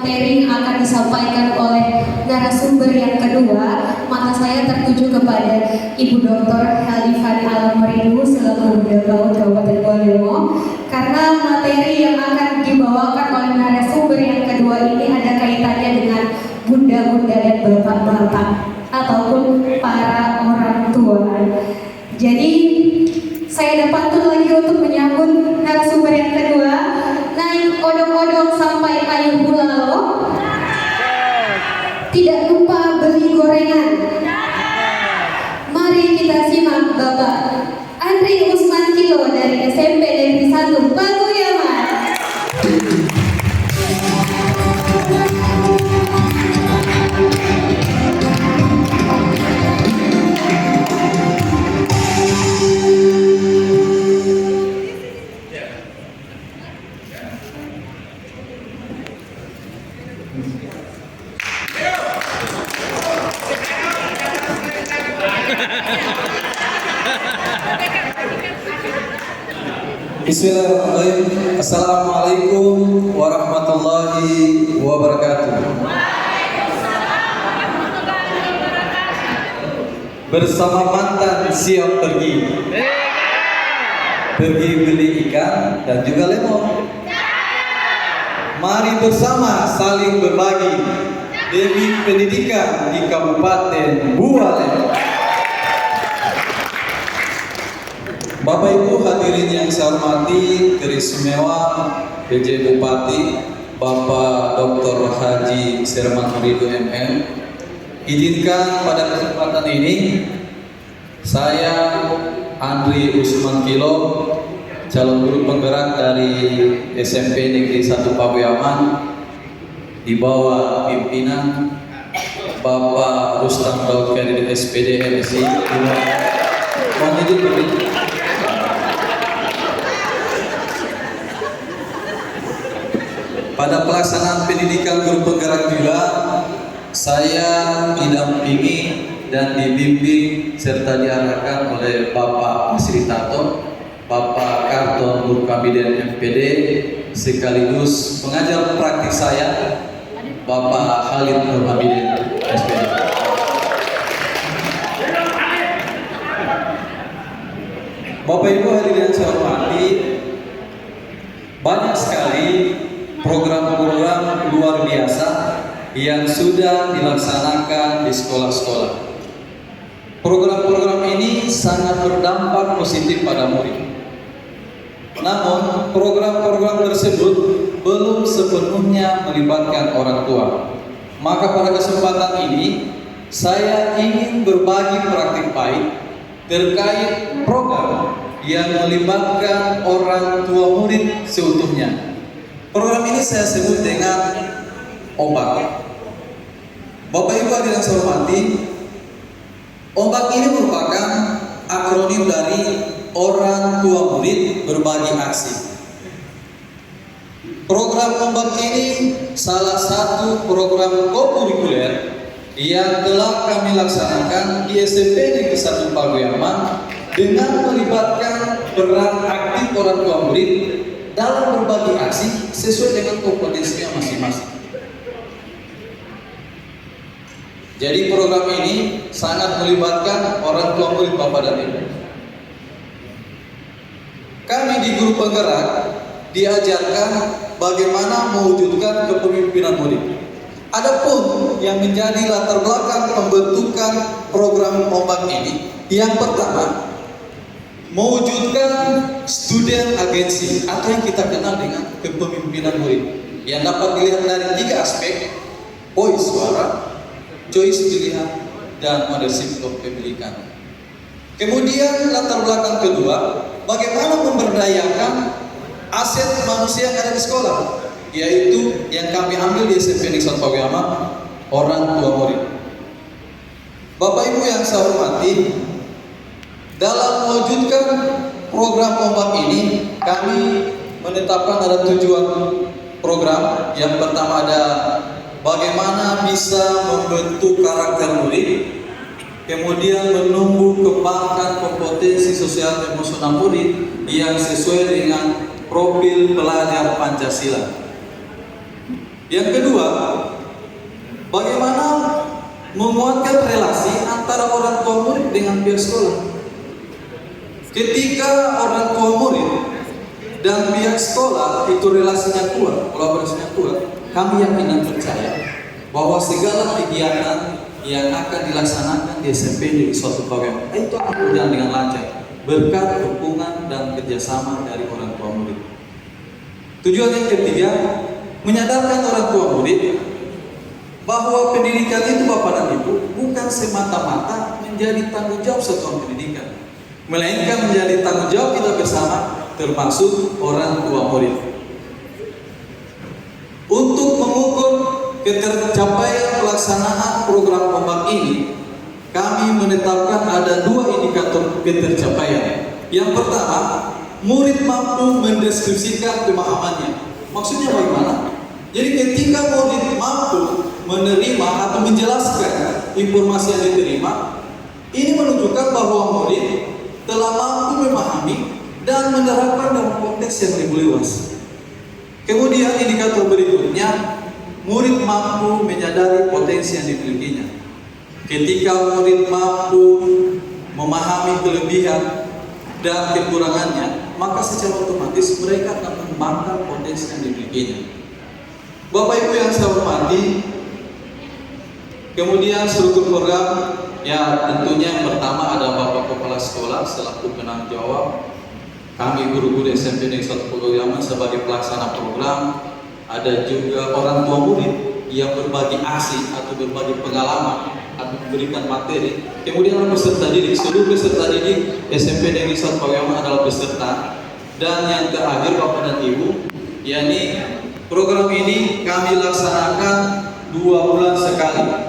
materi yang akan disampaikan oleh narasumber yang kedua, maka saya tertuju kepada Ibu Dr. Helifani Alamribu selaku Bunda Laut Kabupaten Bolimu, karena materi yang akan dibawakan oleh narasumber yang kedua ini ada kaitannya dengan bunda-bunda dan bapak-bapak ataupun para orang tua. Jadi saya dapat lagi untuk menyambut narasumber yang kedua. Naik odong-odong sampai payung bulalo. Tidak lupa beli gorengan. Mari kita simak Bapak Andri Usman Kilo dari SMP Negeri 1 Paguyaman. Bismillahirrahmanirrahim. Assalamualaikum warahmatullahi wabarakatuh. Bersama mantan siap pergi beli ikan dan juga lemon. Mari bersama saling berbagi demi pendidikan di Kabupaten Bua. Bapak Ibu hadirin yang saya hormati, Teristimewa PJ Bupati Bapak Dr. Haji Serman Hurido MM, izinkan pada kesempatan ini saya Andri Usman Kilo, calon guru penggerak dari SMP Negeri 1 Paguyaman di bawah pimpinan Bapak Rustam Daud Kadir SPD MSI. Mohon izin berbicara. Pada pelaksanaan pendidikan guru penggerak juga, saya didampingi dan dibimbing serta diarahkan oleh Bapak Fasilitator, Bapak Karton Nurkabiden MPD, sekaligus pengajar praktik saya, Bapak Halid Nurkabiden SPD. Bapak Ibu hadirin yang saya hormati, banyak sekali program-program luar biasa yang sudah dilaksanakan di sekolah-sekolah. Program-program ini sangat berdampak positif pada murid. Namun, program-program tersebut belum sepenuhnya melibatkan orang tua. Maka pada kesempatan ini, saya ingin berbagi praktik baik terkait program yang melibatkan orang tua murid seutuhnya. Program ini saya sebut dengan OBAK. Bapak Ibu hadirin saya hormati, OBAK ini merupakan akronim dari Orang Tua Murid Berbagi Aksi. Program OBAK ini salah satu program kokurikuler yang telah kami laksanakan di SMP Negeri 1 Paguyaman dengan melibatkan peran aktif orang tua murid dalam berbagi aksi sesuai dengan kompetensinya masing-masing. Jadi program ini sangat melibatkan orang tua murid Bapak dan Ibu. Kami di guru penggerak diajarkan bagaimana mewujudkan kepemimpinan murid. Adapun yang menjadi latar belakang pembentukan program OBAK ini, yang pertama, mewujudkan student agency atau yang kita kenal dengan kepemimpinan murid yang dapat dilihat dari 3 aspek: voice suara, choice pilihan, dan ownership kepemilikan. Kemudian latar belakang kedua, bagaimana memberdayakan aset manusia yang ada di sekolah, yaitu yang kami ambil di SMP Negeri 1 Paguyaman, orang tua murid. Bapak Ibu yang saya hormati, dalam mewujudkan program OBAK ini, kami menetapkan ada tujuan program. Yang pertama ada bagaimana bisa membentuk karakter murid, kemudian menumbuh kembangkan kompetensi sosial emosional murid yang sesuai dengan profil pelajar Pancasila. Yang kedua, bagaimana menguatkan relasi antara orang tua murid dengan pihak sekolah. Ketika orang tua murid dan pihak sekolah itu relasinya kuat, kolaborasinya kuat, kami yakin dan percaya bahwa segala kegiatan yang akan dilaksanakan di SMP Negeri 1 Pawean itu akan berjalan dengan lancar berkat dukungan dan kerjasama dari orang tua murid. Tujuan yang ketiga, menyadarkan orang tua murid bahwa pendidikan itu Bapak dan Ibu bukan semata-mata menjadi tanggung jawab satuan pendidikan, melainkan menjadi tanggung jawab kita bersama, termasuk orang tua murid. Untuk mengukur ketercapaian pelaksanaan program ombak ini, kami menetapkan ada 2 indikator ketercapaian. Yang pertama, murid mampu mendeskripsikan pemahamannya. Maksudnya bagaimana? Jadi ketika murid mampu menerima atau menjelaskan informasi yang diterima, ini menunjukkan bahwa murid telah mampu memahami dan menerapkan dalam konteks yang lebih luas. Kemudian indikator berikutnya, murid mampu menyadari potensi yang dimilikinya. Ketika murid mampu memahami kelebihan dan kekurangannya, maka secara otomatis mereka akan mengembangkan potensi yang dimilikinya. Bapak Ibu yang saya hormati, kemudian struktur program, ya tentunya yang pertama ada Bapak Kepala Sekolah selaku penanggung jawab. Kami guru-guru SMP Negeri 1 Pawean sebagai pelaksana program. Ada juga orang tua murid yang berbagi aksi atau berbagi pengalaman atau memberikan materi. Kemudian ada peserta didik, seluruh peserta didik SMP Negeri 1 Pawean adalah peserta. Dan yang terakhir Bapak dan Ibu, yakni program ini kami laksanakan 2 bulan sekali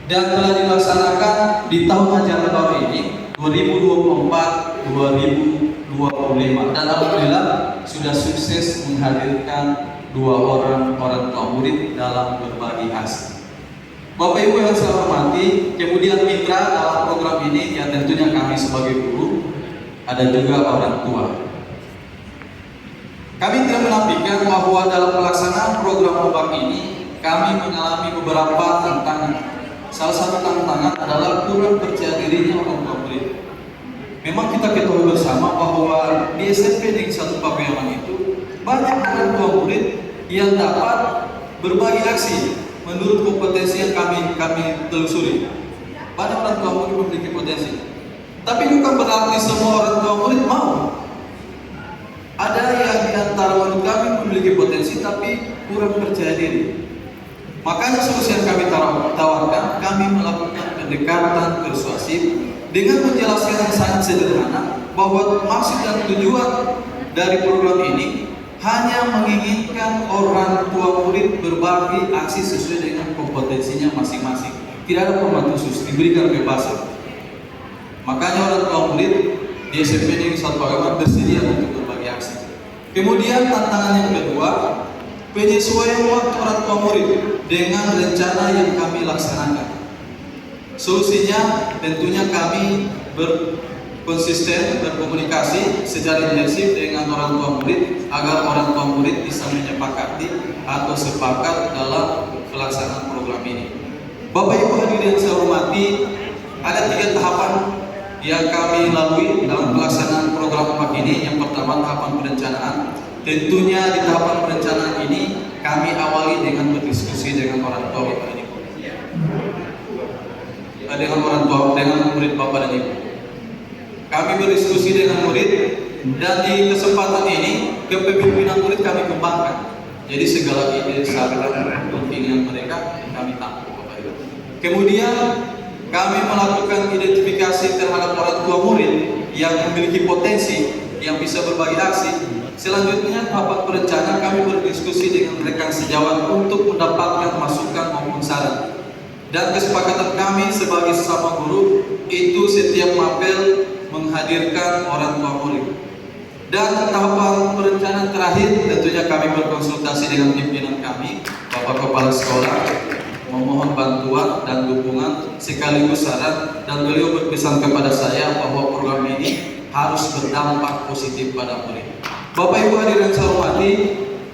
dan telah dilaksanakan di tahun ajaran baru ini 2024-2025, dan alhamdulillah sudah sukses menghadirkan 2 orang tua murid dalam berbagi hasil. Bapak Ibu yang saya hormati, kemudian mitra dalam program ini ya tentunya kami sebagai guru, ada juga orang tua. Kami tidak menafikan bahwa dalam pelaksanaan program ombak ini kami mengalami beberapa tantangan. Salah satu tantangan adalah kurang percaya dirinya orang tua murid. Memang kita ketahui bersama bahwa di SMP Negeri 1 Pawean itu banyak orang tua murid yang dapat berbagi aksi menurut kompetensi yang kami telusuri. Banyak orang tua murid memiliki potensi, tapi bukan berarti semua orang tua murid mau. Ada yang di antara murid kami memiliki potensi tapi kurang percaya diri. Makanya solusi yang kami tawarkan, kami melakukan pendekatan persuasif dengan menjelaskan yang sangat sederhana bahwa maksud dan tujuan dari program ini hanya menginginkan orang tua murid berbagi aksi sesuai dengan kompetensinya masing-masing. Tidak ada format khusus, diberikan kebebasan. Makanya orang tua murid di SMP Negeri 1 Pawean bersedia untuk berbagi aksi. Kemudian tantangan yang kedua, penyesuaian waktu orang tua murid dengan rencana yang kami laksanakan. Solusinya tentunya kami konsisten berkomunikasi secara intensif dengan orang tua murid agar orang tua murid bisa menyepakati atau sepakat dalam pelaksanaan program ini. Bapak Ibu hadirin yang saya hormati, ada 3 tahapan yang kami lalui dalam pelaksanaan program ombak ini. Yang pertama, tahapan perencanaan. Tentunya di tahapan perencanaan ini kami awali dengan berdiskusi dengan orang tua Bapak dan Ibu, dengan murid Bapak dan Ibu. Kami berdiskusi dengan murid, dan di kesempatan ini kepemimpinan murid kami kembangkan. Jadi segala ide, saran, keinginan mereka kami tampung Bapak Ibu. Kemudian kami melakukan identifikasi terhadap orang tua murid yang memiliki potensi yang bisa berbagi aksi. Selanjutnya, rapat perencanaan kami berdiskusi dengan rekan sejawat untuk mendapatkan masukan maupun saran. Dan kesepakatan kami sebagai sesama guru itu setiap mapel menghadirkan orang tua murid. Dan tahapan perencanaan terakhir tentunya kami berkonsultasi dengan pimpinan kami, Bapak Kepala Sekolah, memohon bantuan dan dukungan sekaligus saran, dan beliau berpesan kepada saya bahwa program ini harus berdampak positif pada murid. Bapak Ibu hadirin saya hormati,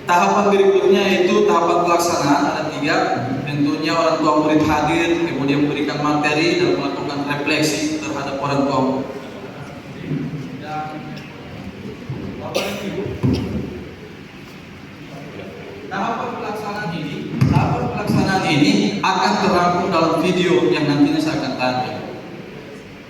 Tahapan berikutnya itu tahapan pelaksanaan, ada 3. Tentunya orang tua murid hadir, kemudian memberikan materi dan melakukan refleksi terhadap orang tua murid. Tahapan pelaksanaan ini akan terangkum dalam video yang nantinya saya akan tayangkan.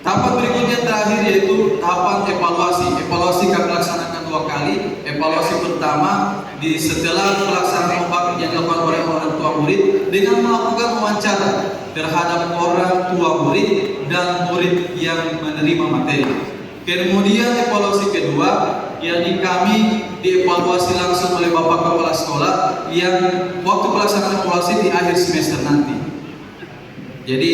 Tahapan berikutnya terakhir yaitu tahapan evaluasi. Evaluasi kami laksanakan 2 kali. Evaluasi pertama setelah pelaksanaan obat yang dilakukan oleh orang tua murid dengan melakukan wawancara terhadap orang tua murid dan murid yang menerima materi. Kemudian evaluasi kedua, yakni kami dievaluasi langsung oleh Bapak Kepala Sekolah yang waktu pelaksanaan evaluasi di akhir semester nanti. Jadi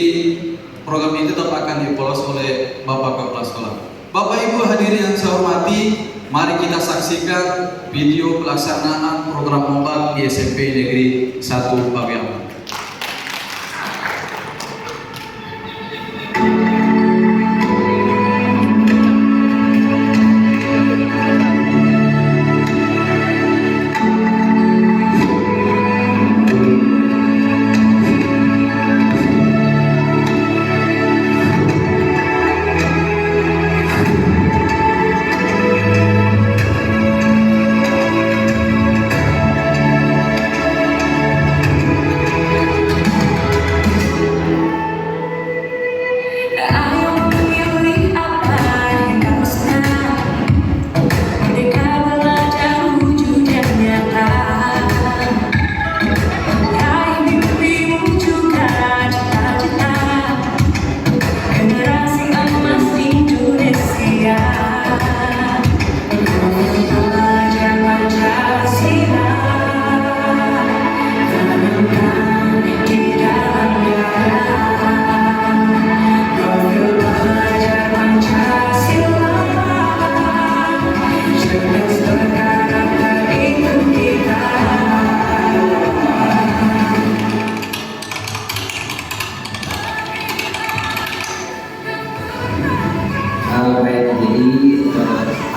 program itu tetap akan dievaluasi oleh Bapak Kepala Sekolah. Bapak Ibu hadirin yang saya hormati, mari kita saksikan video pelaksanaan program obat di SMP Negeri 1 Pabean.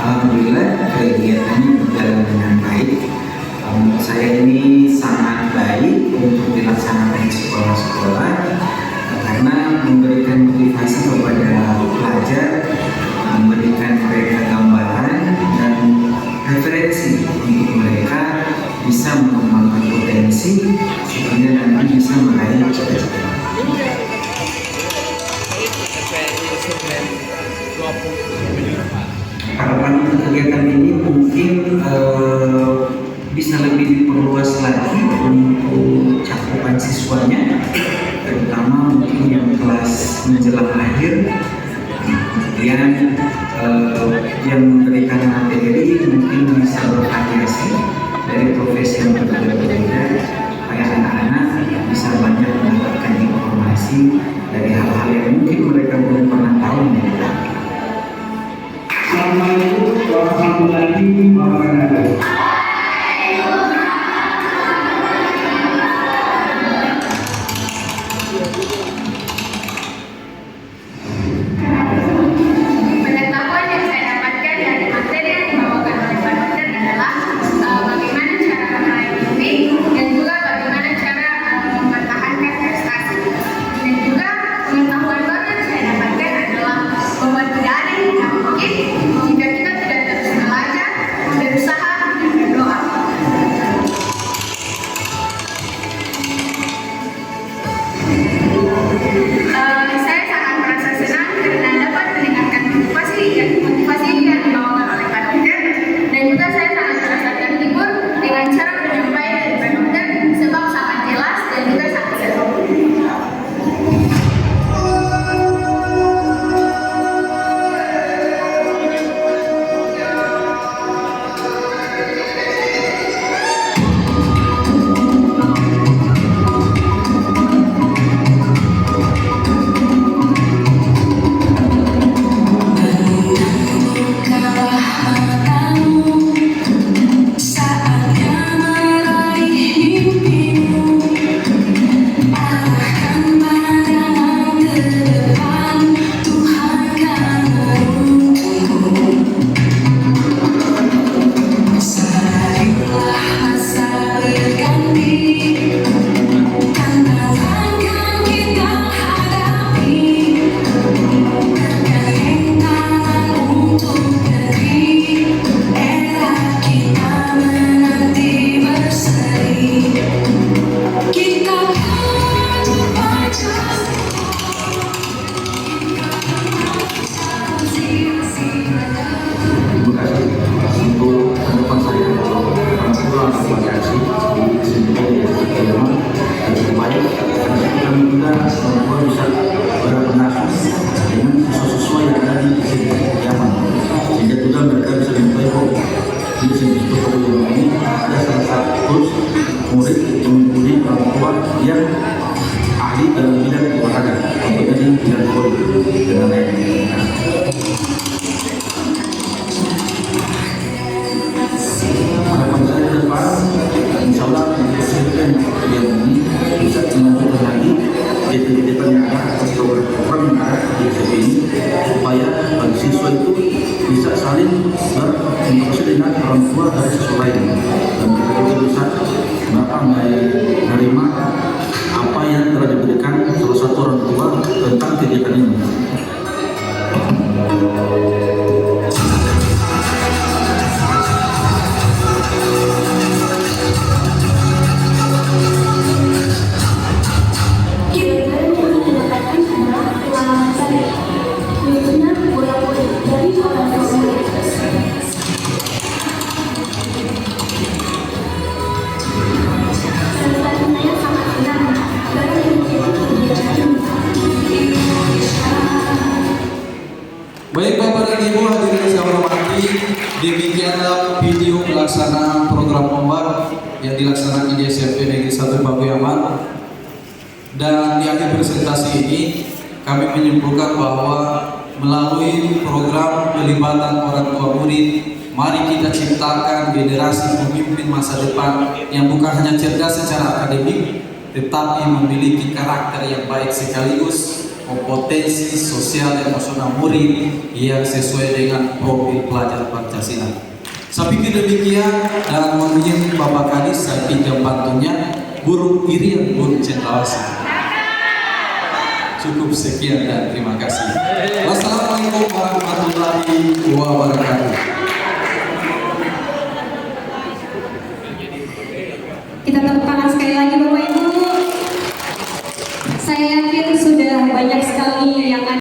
Alhamdulillah kegiatannya berjalan dengan baik. Menurut saya ini sangat baik untuk dilaksanakan di sekolah-sekolah karena memberikan motivasi kepada pelajar, memberikan mereka gambaran dan referensi untuk mereka bisa mengembangkan potensi sehingga nanti bisa meraih cita-cita. Harapan untuk kegiatan ini mungkin bisa lebih diperluas lagi untuk cakupan siswanya, terutama mungkin yang kelas menjelang akhir, kemudian yang memberikan materi mungkin bisa bervariasi dari profesi yang berbeda-beda supaya anak-anak bisa banyak mendapatkan informasi dari hal-hal yang mungkin mereka belum pernah tahu. Assalamualaikum warahmatullahi wabarakatuh. Pengetahuan yang saya dapatkan dari materi menerima apa yang telah diberikan salah satu orang tua tentang kegiatan ini. Baik Bapak dan Ibu hadirin yang saya hormati, demikianlah video pelaksanaan program lomba yang dilaksanakan di SMP Negeri 1 Pakuyaman. Dan di akhir presentasi ini kami menyimpulkan bahwa melalui program pelibatan orang tua murid, mari kita ciptakan generasi pemimpin masa depan yang bukan hanya cerdas secara akademik, tetapi memiliki karakter yang baik sekaligus kompetensi sosial emosional murid yang sesuai dengan profil pelajar Pancasila. Saya pikir demikian, dan mohon izin Bapak Kadis saya pinjam bantunya Guru Irian Guru Cendrawasih. Cukup sekian dan terima kasih. Wassalamualaikum warahmatullahi wabarakatuh.